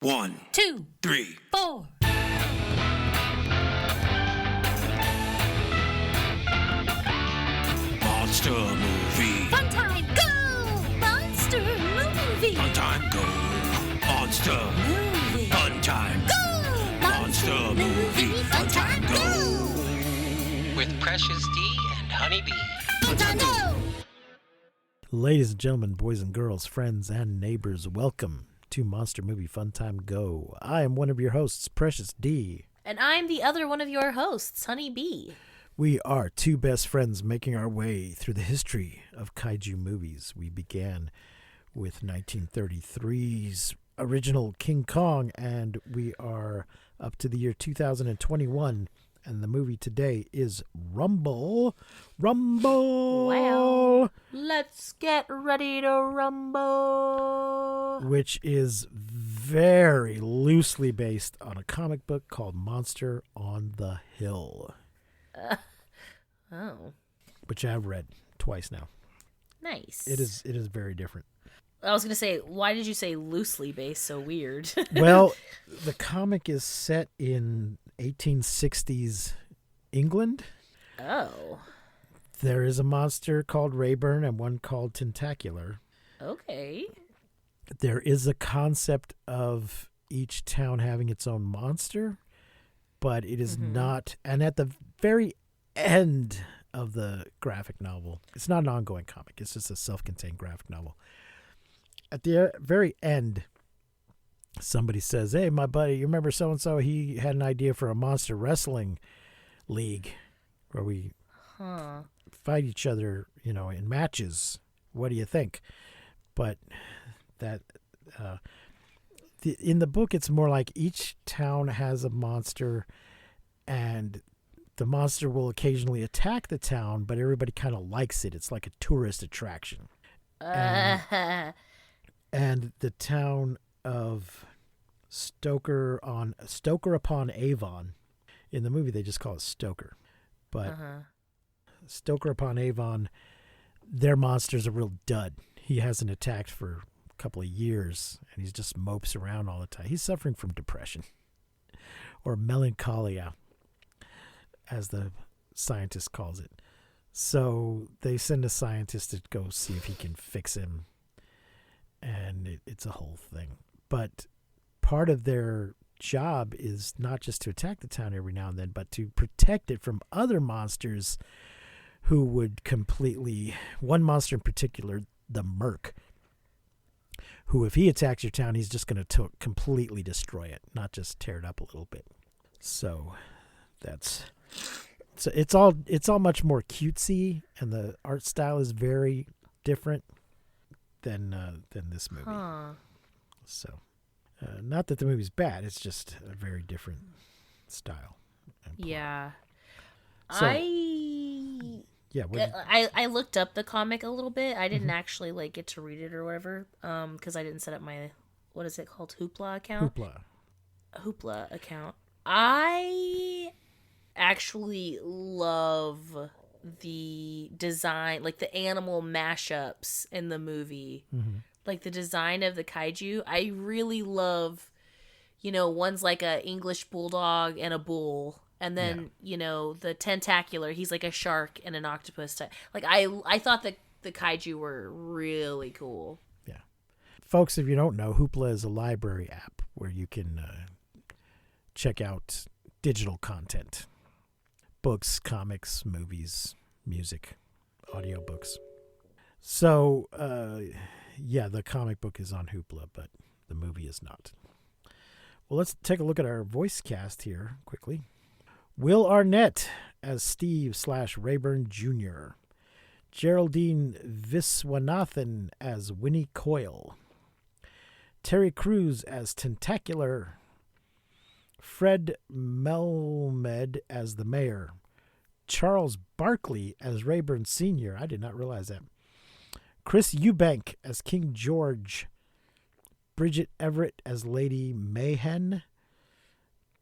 1, 2, 3, 4. Monster movie. Fun time, go! Monster movie. Fun time, go. Monster. Movie. Fun time. Go! Monster movie. Fun time, go. With Precious D and Honey Bee. Fun time, go! Ladies and gentlemen, boys and girls, friends and neighbors, welcome to Monster Movie Fun Time Go. I am one of your hosts, Precious D. And I'm the other one of your hosts, Honey Bee. We are two best friends making our way through the history of kaiju movies. We began with 1933's original King Kong, and we are up to the year 2021. And the movie today is Rumble. Rumble! Wow. Let's get ready to rumble. Which is very loosely based on a comic book called Monster on the Hill, Oh, which I've read twice now. nice. It is very different. I was going to say, why did you say loosely based? So weird. Well, the comic is set in 1860s England. Oh, There is a monster called Rayburn and one called Tentacular. okay. There is a concept of each town having its own monster, but it is not. And at the very end of the graphic novel, it's not an ongoing comic, it's just a self-contained graphic novel. At the very end, somebody says, "Hey, my buddy, you remember so-and-so? He had an idea for a monster wrestling league where we fight each other, in matches. What do you think?" But that in the book, it's more like each town has a monster, and the monster will occasionally attack the town, but everybody kind of likes it. It's like a tourist attraction. And the town of Stoker upon Avon, in the movie they just call it Stoker, but Stoker upon Avon, their monster's a real dud. He hasn't attacked for a couple of years, and he just mopes around all the time. He's suffering from depression or melancholia, as the scientist calls it. So they send a scientist to go see if he can fix him, and it's a whole thing. But part of their job is not just to attack the town every now and then, but to protect it from other monsters who would one monster in particular, the Merc, who, if he attacks your town, he's just going to completely destroy it, not just tear it up a little bit. So it's all much more cutesy, and the art style is very different than this movie. So, not that the movie's bad; it's just a very different style. Yeah. So, I looked up the comic a little bit. I didn't actually get to read it or whatever, because I didn't set up my, what is it called, Hoopla account? Hoopla account. I actually love the design, the animal mashups in the movie. Like the design of the kaiju. I really love, one's like a English bulldog and a bull. And then, the Tentacular, he's like a shark and an octopus type. I thought that the kaiju were really cool. Yeah. Folks, if you don't know, Hoopla is a library app where you can check out digital content. Books, comics, movies, music, audiobooks. So, the comic book is on Hoopla, but the movie is not. Well, let's take a look at our voice cast here quickly. Will Arnett as Steve/Rayburn Jr. Geraldine Viswanathan as Winnie Coyle. Terry Crews as Tentacular. Fred Melmed as the mayor. Charles Barkley as Rayburn Sr. I did not realize that. Chris Eubank as King George. Bridget Everett as Lady Mayhen.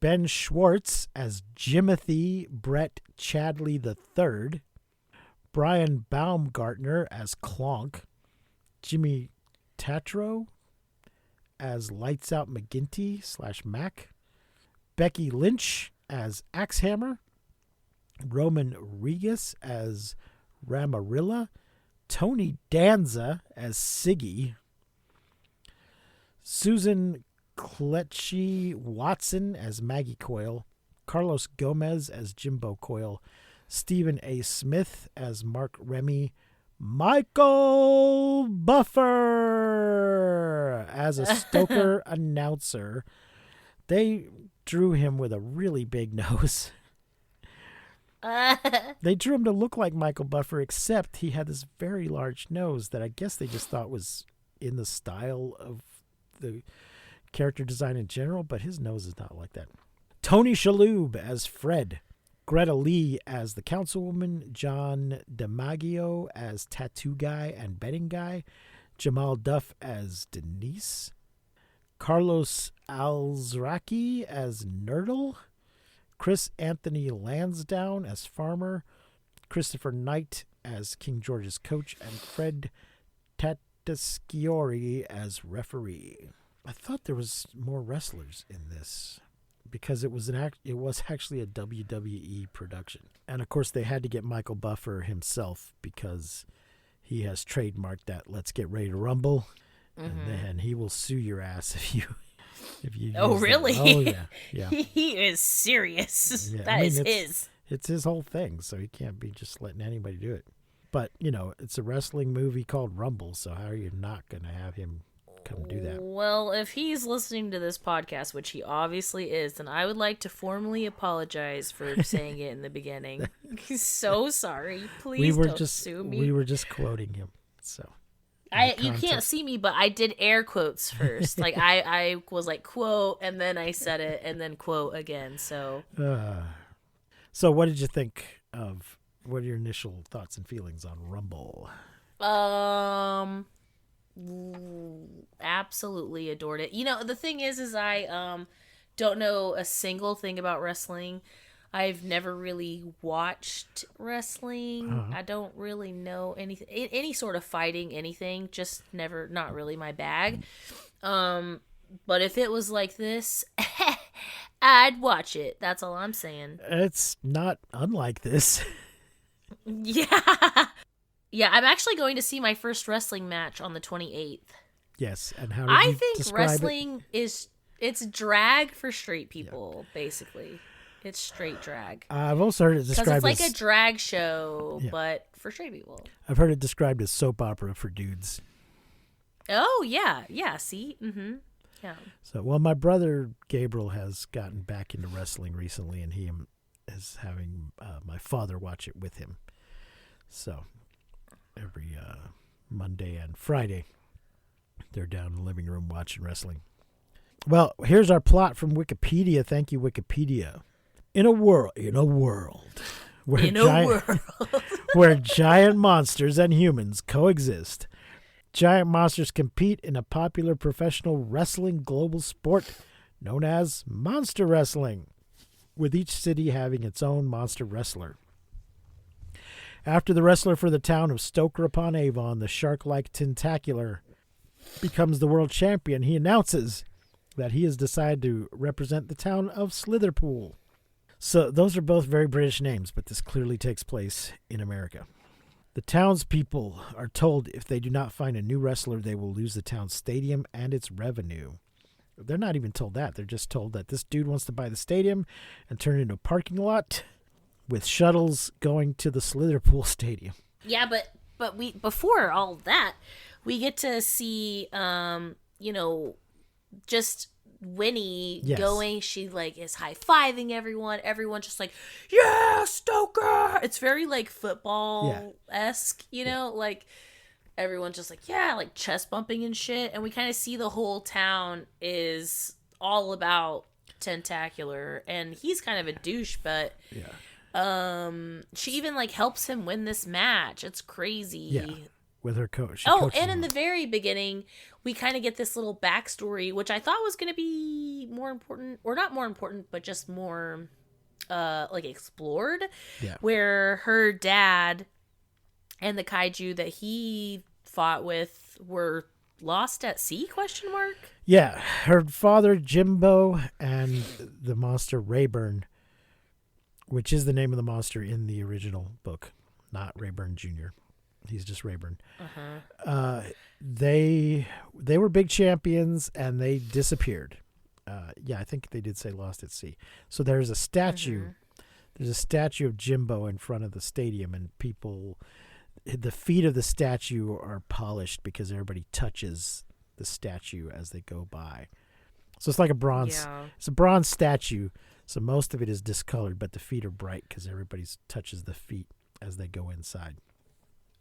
Ben Schwartz as Jimothy Brett Chadley III. Brian Baumgartner as Clonk. Jimmy Tatro as Lights Out McGinty / Mac. Becky Lynch as Axehammer. Roman Regas as Ramarilla. Tony Danza as Siggy. Susan Kletchy Watson as Maggie Coyle. Carlos Gomez as Jimbo Coyle. Stephen A. Smith as Mark Remy. Michael Buffer as a Stoker announcer. They drew him with a really big nose. They drew him to look like Michael Buffer, except he had this very large nose that I guess they just thought was in the style of the character design in general, but his nose is not like that. Tony Shalhoub as Fred. Greta Lee as the councilwoman. John DiMaggio as tattoo guy and betting guy. Jamal Duff as Denise. Carlos Alzraki as Nerdle. Chris Anthony Lansdowne as Farmer. Christopher Knight as King George's coach. And Fred Tatasciore as referee. I thought there was more wrestlers in this, because it was actually a WWE production. And of course they had to get Michael Buffer himself because he has trademarked that "Let's Get Ready to Rumble," and then he will sue your ass if you Oh really? That. Oh yeah. He is serious. Yeah. That is his. It's his whole thing, so he can't be just letting anybody do it. But it's a wrestling movie called Rumble, so how are you not going to have him come do that? Well, if he's listening to this podcast, which he obviously is, then I would like to formally apologize for saying it in the beginning. He's so sorry. Please don't sue me. We were just quoting him. So you can't see me, but I did air quotes first. Like I was like quote, and then I said it, and then quote again. So what did you think of? What are your initial thoughts and feelings on Rumble? Absolutely adored it. The thing is I don't know a single thing about wrestling. I've never really watched wrestling. I don't really know anything, any sort of fighting, anything. Just never, not really my bag. But if it was like this, I'd watch it. That's all I'm saying. It's not unlike this. Yeah. Yeah, I'm actually going to see my first wrestling match on the 28th. Yes, and how did you think describe wrestling it's drag for straight people, basically. It's straight drag. I've also heard it described because it's like a drag show, but for straight people. I've heard it described as soap opera for dudes. Oh yeah, see, yeah. So, well, my brother Gabriel has gotten back into wrestling recently, and he is having my father watch it with him. So every Monday and Friday, they're down in the living room watching wrestling. Well, here's our plot from Wikipedia. Thank you, Wikipedia. In a world where giant monsters and humans coexist, giant monsters compete in a popular professional wrestling global sport known as monster wrestling, with each city having its own monster wrestler. After the wrestler for the town of Stoker-upon-Avon, the shark-like Tentacular, becomes the world champion, he announces that he has decided to represent the town of Slitherpool. So those are both very British names, but this clearly takes place in America. The townspeople are told if they do not find a new wrestler, they will lose the town's stadium and its revenue. They're not even told that. They're just told that this dude wants to buy the stadium and turn it into a parking lot with shuttles going to the Slitherpool Stadium. Yeah, but we before all that, we get to see just Winnie going. She is high-fiving everyone. Everyone's just like, yeah, Stoker. It's very football-esque, everyone's just chest bumping and shit. And we kind of see the whole town is all about Tentacular, and he's kind of a douche, but she even helps him win this match. It's crazy. Yeah. With her coach. And in the very beginning, we kind of get this little backstory, which I thought was going to be more important, or not more important, but just more explored. Yeah. Where her dad and the kaiju that he fought with were lost at sea? ? Yeah, her father Jimbo and the monster Rayburn, which is the name of the monster in the original book, not Rayburn Jr. He's just Rayburn. They were big champions and they disappeared. I think they did say lost at sea. So there's a statue. There's a statue of Jimbo in front of the stadium, and the feet of the statue are polished because everybody touches the statue as they go by. So it's like a bronze. Yeah. It's a bronze statue, so most of it is discolored, but the feet are bright because everybody touches the feet as they go inside,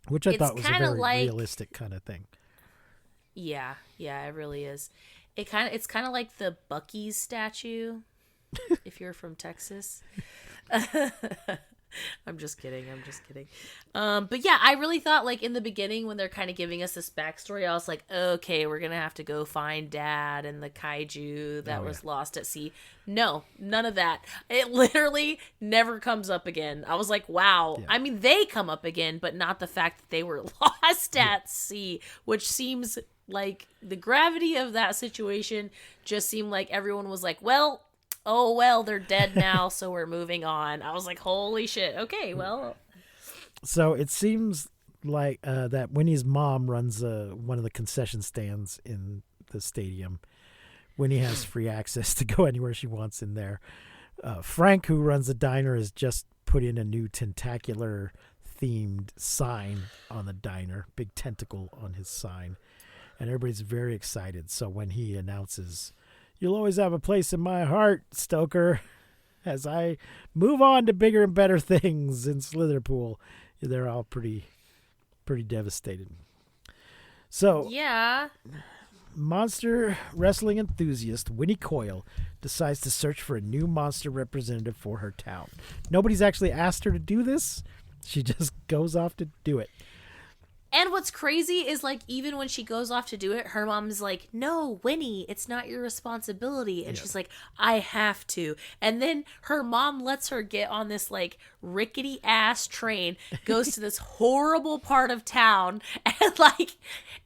which I thought was a very realistic kind of thing. Yeah, it really is. It's kind of like the Buc-ee's statue, if you're from Texas. I'm just kidding. But yeah, I really thought, like, in the beginning when they're kind of giving us this backstory, I was like, okay, we're going to have to go find Dad and the kaiju that was lost at sea. No, none of that. It literally never comes up again. I was like, wow. Yeah. I mean, they come up again, but not the fact that they were lost at sea, which seems like the gravity of that situation just seemed like everyone was like, well, they're dead now, so we're moving on. I was like, holy shit. Okay, well. So it seems like that Winnie's mom runs one of the concession stands in the stadium. Winnie has free access to go anywhere she wants in there. Frank, who runs the diner, has just put in a new tentacular-themed sign on the diner, big tentacle on his sign. And everybody's very excited. So when he announces, "You'll always have a place in my heart, Stoker, as I move on to bigger and better things in Slitherpool," they're all pretty devastated. So yeah, monster wrestling enthusiast Winnie Coyle decides to search for a new monster representative for her town. Nobody's actually asked her to do this. She just goes off to do it. And what's crazy is, like, even when she goes off to do it, her mom's like, "No, Winnie, it's not your responsibility." And she's like, "I have to." And then her mom lets her get on this, like, rickety ass train, goes to this horrible part of town, and, like,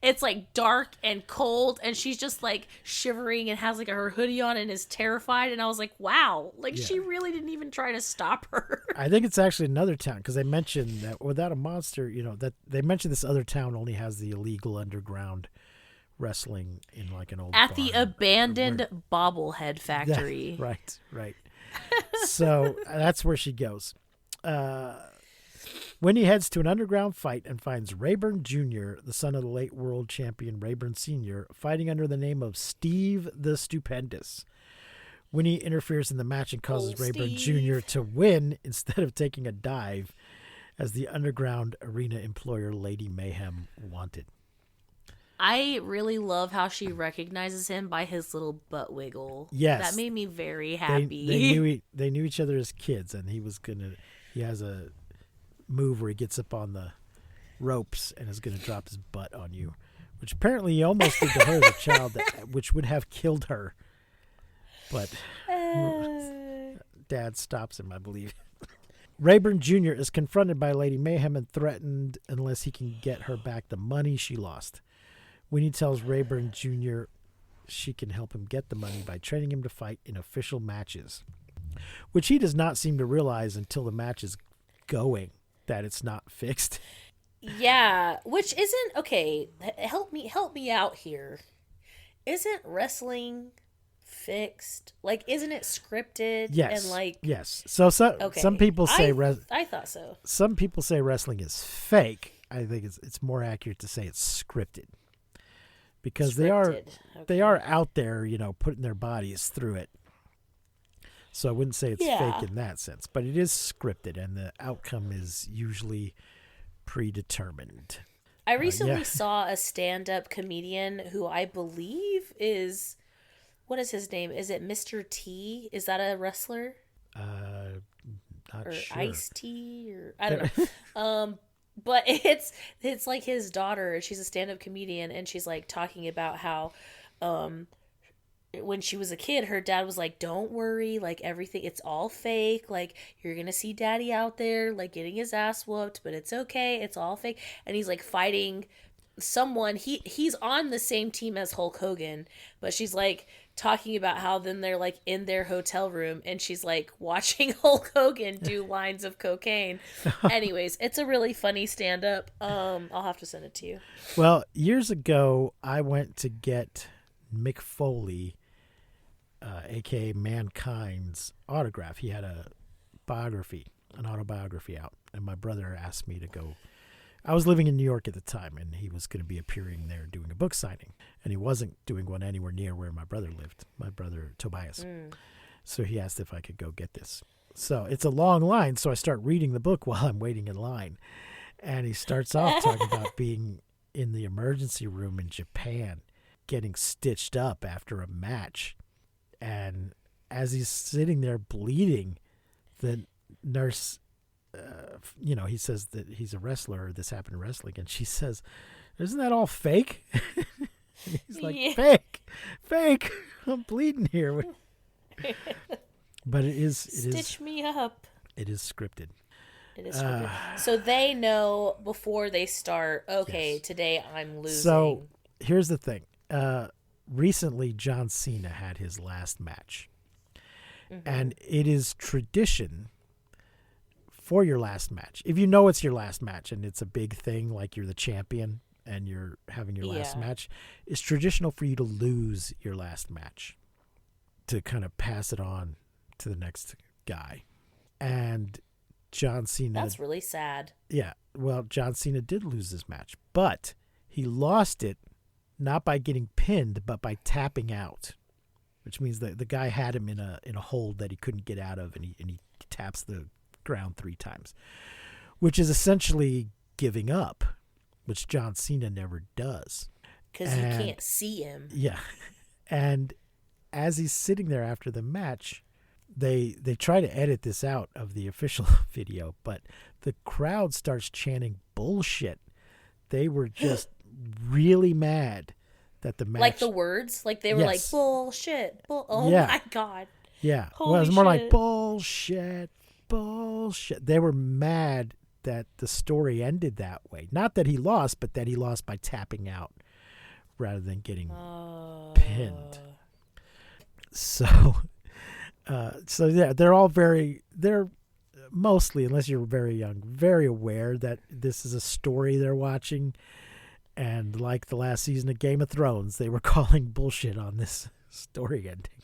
it's, like, dark and cold, and she's just, like, shivering and has, like, her hoodie on and is terrified. And I was like, wow, like, she really didn't even try to stop her. I think it's actually another town, because they mentioned that without a monster, that they mentioned this other town only has the illegal underground wrestling in, like, an old at barn, the abandoned bobblehead factory. Yeah, right. So that's where she goes. Winnie heads to an underground fight and finds Rayburn Jr., the son of the late world champion Rayburn Sr., fighting under the name of Steve the Stupendous. Winnie interferes in the match and causes Rayburn Jr. to win instead of taking a dive, as the underground arena employer Lady Mayhem wanted. I really love how she recognizes him by his little butt wiggle. Yes. That made me very happy. They knew each other as kids, and he has a move where he gets up on the ropes and is going to drop his butt on you, which apparently he almost did to her as a child, which would have killed her. But Dad stops him, I believe. Rayburn Jr. is confronted by Lady Mayhem and threatened unless he can get her back the money she lost. Winnie tells Rayburn Jr. she can help him get the money by training him to fight in official matches, which he does not seem to realize until the match is going, that it's not fixed. Yeah, which isn't okay. Help me out here. Isn't wrestling fixed? Like, isn't it scripted? Yes. And like, yes. So some people say I thought so. Some people say wrestling is fake. I think it's more accurate to say it's scripted, because they are out there, putting their bodies through it. So I wouldn't say it's fake in that sense, but it is scripted, and the outcome is usually predetermined. I recently saw a stand-up comedian who I believe is, what is his name? Is it Mr. T? Is that a wrestler? Not or sure. Ice-T, or I don't know. But it's like his daughter. She's a stand-up comedian, and she's like talking about how when she was a kid, her dad was like, "Don't worry, like everything, it's all fake. Like you're gonna see Daddy out there like getting his ass whooped, but it's okay, it's all fake." And he's like fighting someone he's on the same team as Hulk Hogan, but she's like talking about how then they're like in their hotel room and she's like watching Hulk Hogan do lines of cocaine. Anyways, it's a really funny stand up. I'll have to send it to you. Well, years ago I went to get Mick Foley, aka Mankind's autograph. He had an autobiography out, and my brother asked me to go. I was living in New York at the time, and he was going to be appearing there doing a book signing. And he wasn't doing one anywhere near where my brother lived, my brother Tobias. So he asked if I could go get this. So it's a long line, so I start reading the book while I'm waiting in line. And he starts off talking about being in the emergency room in Japan, getting stitched up after a match. And as he's sitting there bleeding, the nurse... he says that he's a wrestler, this happened in wrestling, and she says, "Isn't that all fake?" He's like, fake, I'm bleeding here. But it is Stitch me up. It is scripted. It is scripted. So they know before they start, okay, yes. Today I'm losing. So here's the thing. Recently John Cena had his last match. And it is tradition for your last match. If you know it's your last match and it's a big thing, like you're the champion and you're having your last match, it's traditional for you to lose your last match to kind of pass it on to the next guy. And John Cena... That's really sad. Yeah. Well, John Cena did lose his match, but he lost it not by getting pinned, but by tapping out, which means that the guy had him in a hold that he couldn't get out of, and he taps the ground 3 times, which is essentially giving up, which John Cena never does because you can't see him. Yeah. And as he's sitting there after the match, they try to edit this out of the official video, but the crowd starts chanting bullshit. They were just really mad that the match, like the words, like they were like bullshit. My god. Yeah. Holy well, it was more shit. like bullshit. They were mad that the story ended that way. Not that he lost, but that he lost by tapping out rather than getting pinned. So yeah, they're mostly, unless you're very young, very aware that this is a story they're watching. And like the last season of Game of Thrones, they were calling bullshit on this story ending.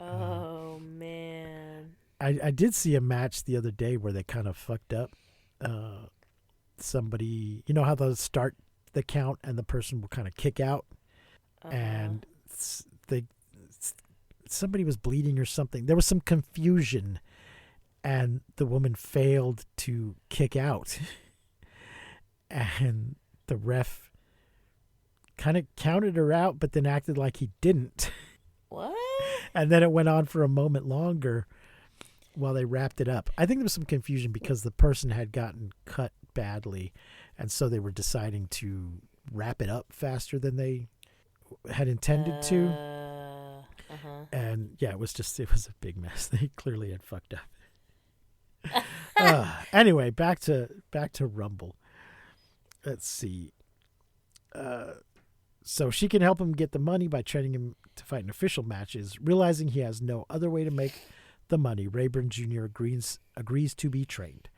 Oh, man. I did see a match the other day where they kind of fucked up. Somebody, you know how they'll start the count and the person will kind of kick out, and somebody was bleeding or something. There was some confusion, and the woman failed to kick out, and the ref kind of counted her out, but then acted like he didn't. What? And then it went on for a moment longer while they wrapped it up. I think there was some confusion because the person had gotten cut badly, and so they were deciding to wrap it up faster than they had intended to. And yeah, it was a big mess. They clearly had fucked up. Anyway, back to Rumble. Let's see. So she can help him get the money by training him to fight in official matches. Realizing he has no other way to make the money, Rayburn Jr. agrees to be trained.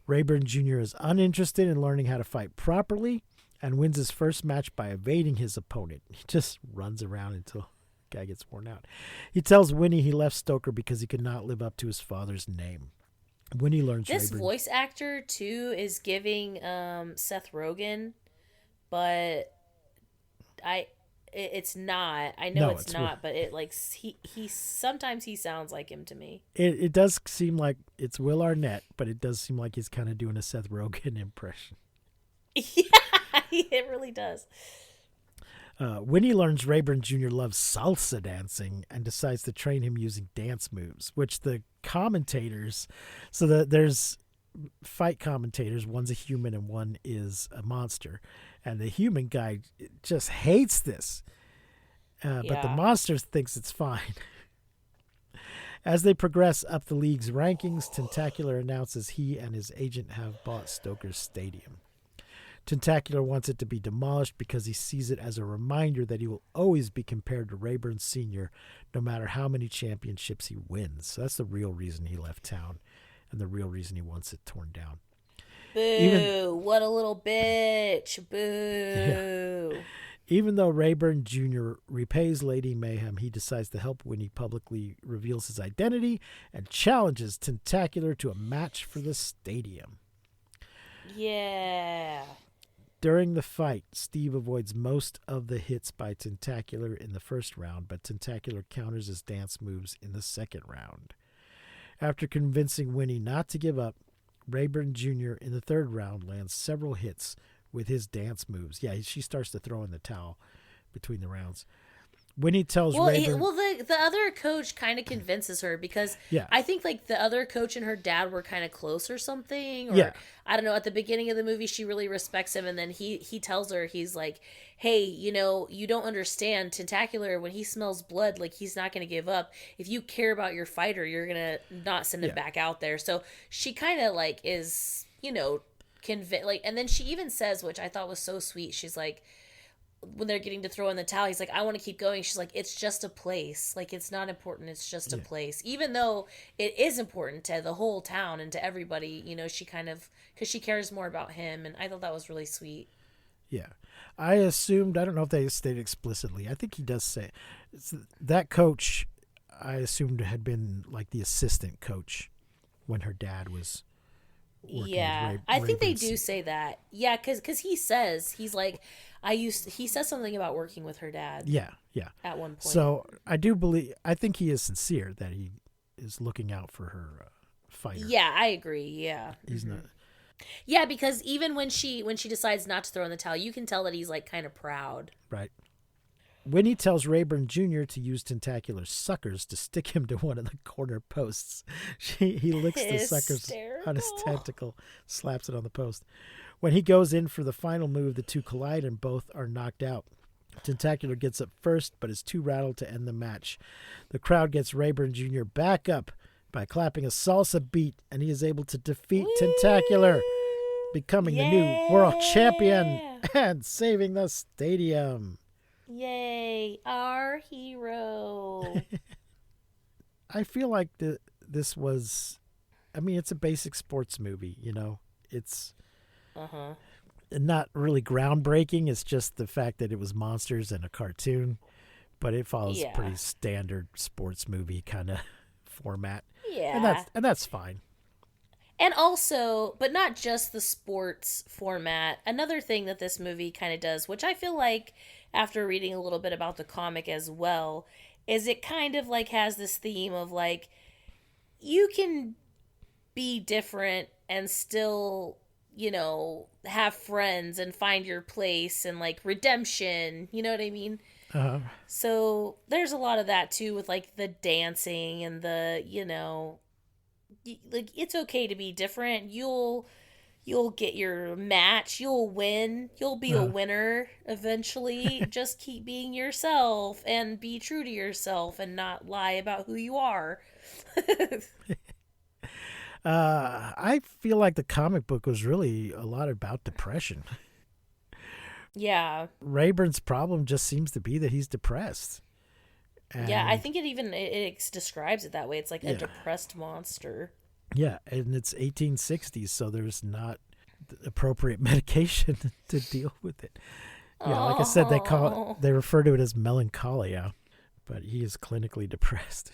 Rayburn Jr. is uninterested in learning how to fight properly and wins his first match by evading his opponent. He just runs around until the guy gets worn out. He tells Winnie he left Stoker because he could not live up to his father's name. Winnie learns this Rayburn... voice actor too is giving Seth Rogen, but it's not. I know it's not, but it like he sometimes he sounds like him to me. It does seem like it's Will Arnett, but it does seem like he's kind of doing a Seth Rogen impression. Yeah, it really does. Winnie learns Rayburn Jr. loves salsa dancing and decides to train him using dance moves, which the commentators, there's fight commentators, one's a human and one is a monster, and the human guy just hates this, but the monster thinks it's fine. As they progress up the league's rankings, Tentacular announces he and his agent have bought Stoker's stadium. Tentacular wants it to be demolished because he sees it as a reminder that he will always be compared to Rayburn Sr. no matter how many championships he wins. So that's the real reason he left town and the real reason he wants it torn down. Boo! What a little bitch! Boo! Yeah. Even though Rayburn Jr. repays Lady Mayhem, he decides to help when he publicly reveals his identity and challenges Tentacular to a match for the stadium. Yeah. During the fight, Steve avoids most of the hits by Tentacular in the first round, but Tentacular counters his dance moves in the second round. After convincing Winnie not to give up, Rayburn Jr. in the third round lands several hits with his dance moves. Yeah, she starts to throw in the towel between the rounds. Winnie tells Rayburn... the other coach kind of convinces her because I think like the other coach and her dad were kind of close or something. Or I don't know, at the beginning of the movie she really respects him, and then he tells her, he's like, hey, you know, you don't understand. Tentacular, when he smells blood, like, he's not going to give up. If you care about your fighter, you're going to not send him back out there. So she kind of like is, you know, like, and then she even says, which I thought was so sweet, she's like, when they're getting to throw in the towel, he's like, I want to keep going. She's like, it's just a place. Like, it's not important. It's just a place. Even though it is important to the whole town and to everybody, you know, she kind of, because she cares more about him. And I thought that was really sweet. Yeah. I assumed, I don't know if they stated explicitly, I think he does say, that coach, I assumed had been like the assistant coach when her dad was working with I think they do say that. Yeah, because he says, he's like, he says something about working with her dad. Yeah. At one point. So I think he is sincere that he is looking out for her fighter. Yeah, I agree. Yeah. He's not. Yeah, because even when she decides not to throw in the towel, you can tell that he's like kind of proud. Right. Winnie tells Rayburn Jr. to use Tentacular's suckers to stick him to one of the corner posts. He licks the suckers on his tentacle, slaps it on the post. When he goes in for the final move, the two collide and both are knocked out. Tentacular gets up first, but is too rattled to end the match. The crowd gets Rayburn Jr. back up by clapping a salsa beat, and he is able to defeat Tentacular, becoming the new world champion and saving the stadium. Yay, our hero. I feel like this was, I mean, it's a basic sports movie, you know. It's not really groundbreaking. It's just the fact that it was monsters and a cartoon, but it follows pretty standard sports movie kind of format. Yeah. And that's fine. And also, but not just the sports format, another thing that this movie kind of does, which I feel like after reading a little bit about the comic as well, is it kind of like has this theme of like, you can be different and still, you know, have friends and find your place and like redemption, you know what I mean? So there's a lot of that too with like the dancing and the, you know, like it's okay to be different. You'll get your match. You'll win. You'll be a winner eventually. Just keep being yourself and be true to yourself and not lie about who you are. I feel like the comic book was really a lot about depression. Yeah. Rayburn's problem just seems to be that he's depressed. And yeah, I think it describes it that way. It's like a depressed monster. Yeah, and it's 1860s, so there's not the appropriate medication to deal with it. Yeah, like I said, they refer to it as melancholia, but he is clinically depressed.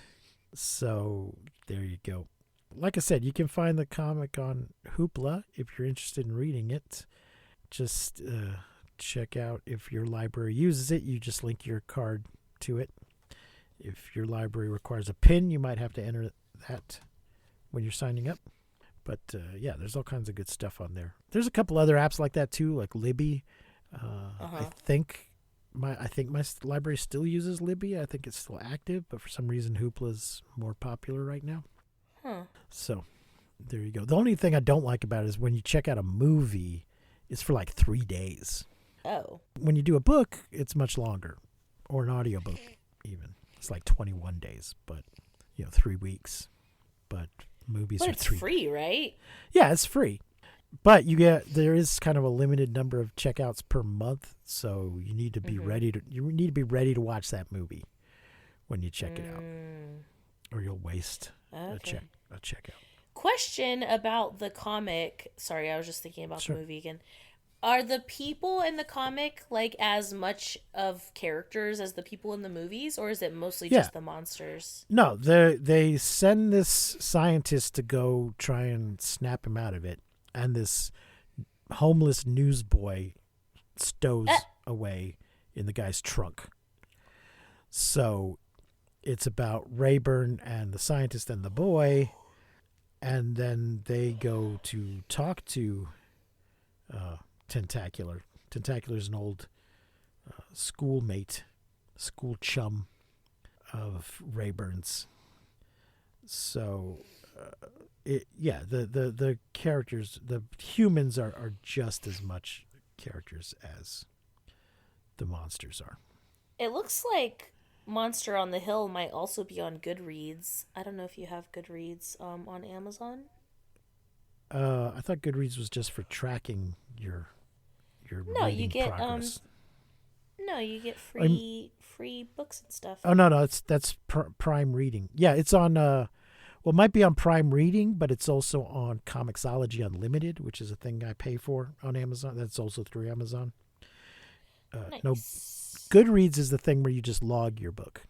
So there you go. Like I said, you can find the comic on Hoopla if you're interested in reading it. Just check out if your library uses it. You just link your card to it. If your library requires a PIN, you might have to enter that when you're signing up. But yeah, there's all kinds of good stuff on there. There's a couple other apps like that too, like Libby. I think my library still uses Libby. I think it's still active, but for some reason Hoopla's more popular right now. So there you go. The only thing I don't like about it is when you check out a movie, it's for like 3 days. Oh. When you do a book, it's much longer, or an audiobook even. It's like 21 days, but 3 weeks. But movies are 3. It's free, right? Yeah, it's free. But there is kind of a limited number of checkouts per month, so you need to be ready to watch that movie when you check it out, or you'll waste a checkout. Question about the comic. Sorry, I was just thinking about the movie again. Are the people in the comic like as much of characters as the people in the movies, or is it mostly just the monsters? No, they send this scientist to go try and snap him out of it, and this homeless newsboy stows away in the guy's trunk. So it's about Rayburn and the scientist and the boy, and then they go to talk to Tentacular. Tentacular's an old school chum of Rayburn's. So, the characters, the humans are just as much characters as the monsters are. It looks like Monster on the Hill might also be on Goodreads. I don't know if you have Goodreads on Amazon. I thought Goodreads was just for tracking your no, you get progress. You get free books and stuff. Oh no, that's Prime Reading. Yeah, it's on it might be on Prime Reading, but it's also on Comixology Unlimited, which is a thing I pay for on Amazon. That's also through Amazon. Nice. No, Goodreads is the thing where you just log your book.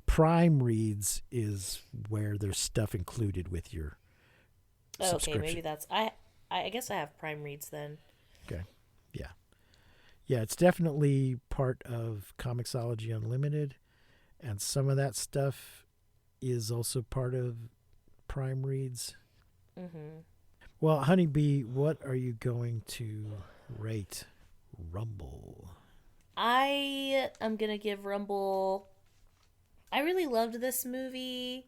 Prime Reads is where there's stuff included with your subscription. Okay, maybe that's I guess I have Prime Reads then. Okay. Yeah, it's definitely part of Comixology Unlimited, and some of that stuff is also part of Prime Reads. Mm-hmm. Well, Honeybee, what are you going to rate Rumble? I am going to give Rumble... I really loved this movie.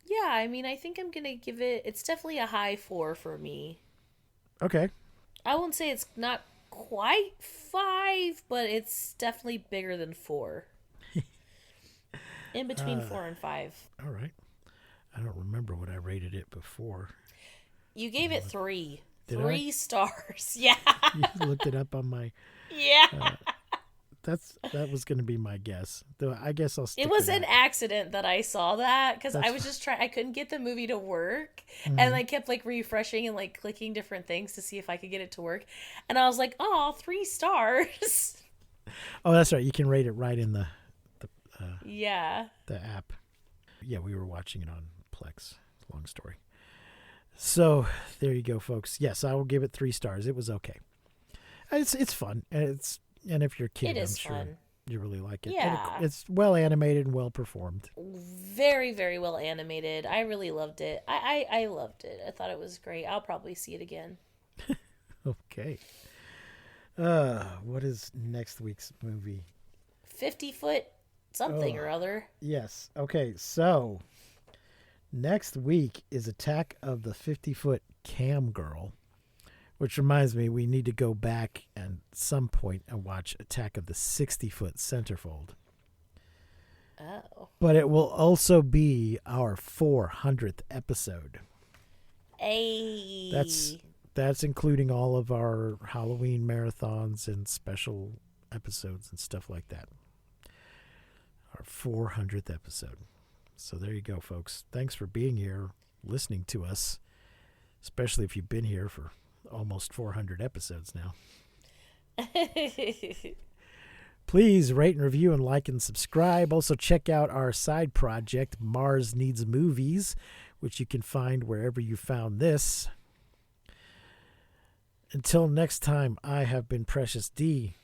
Yeah, I mean, I think I'm going to give it... It's definitely a high 4 for me. Okay. I won't say it's not quite 5, but it's definitely bigger than 4. In between 4 and 5. All right. I don't remember what I rated it before. You gave it 3. Did 3 stars. Yeah. You looked it up on my... Yeah. That was going to be my guess. Though I guess I'll stick It was with an that. accident that I saw that because I was just trying. I couldn't get the movie to work, and I kept like refreshing and like clicking different things to see if I could get it to work. And I was like, "Oh, 3 stars." Oh, that's right. You can rate it right in the app. Yeah, we were watching it on Plex. Long story. So there you go, folks. Yes, I will give it 3 stars. It was okay. It's fun, and if you're a kid, I'm sure fun. You really like it. Yeah. And it's well animated and well performed. Very, very well animated. I really loved it. I loved it. I thought it was great. I'll probably see it again. Okay. What is next week's movie? 50-foot something or other. Yes. Okay, so next week is Attack of the 50-Foot Cam Girl. Which reminds me, we need to go back at some point and watch Attack of the 60-Foot Centerfold. Oh. But it will also be our 400th episode. Hey. That's including all of our Halloween marathons and special episodes and stuff like that. Our 400th episode. So there you go, folks. Thanks for being here, listening to us, especially if you've been here for almost 400 episodes now. Please rate and review and like and subscribe. Also check out our side project, Mars Needs Movies, which you can find wherever you found this. Until next time, I have been Precious D.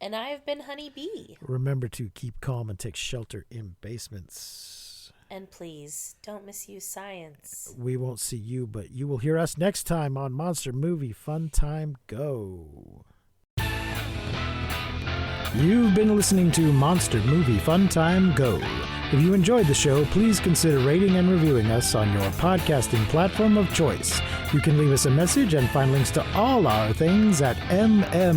And I have been Honey Bee. Remember to keep calm and take shelter in basements. And please, don't misuse science. We won't see you, but you will hear us next time on Monster Movie Fun Time Go. You've been listening to Monster Movie Fun Time Go. If you enjoyed the show, please consider rating and reviewing us on your podcasting platform of choice. You can leave us a message and find links to all our things at mmftg.com.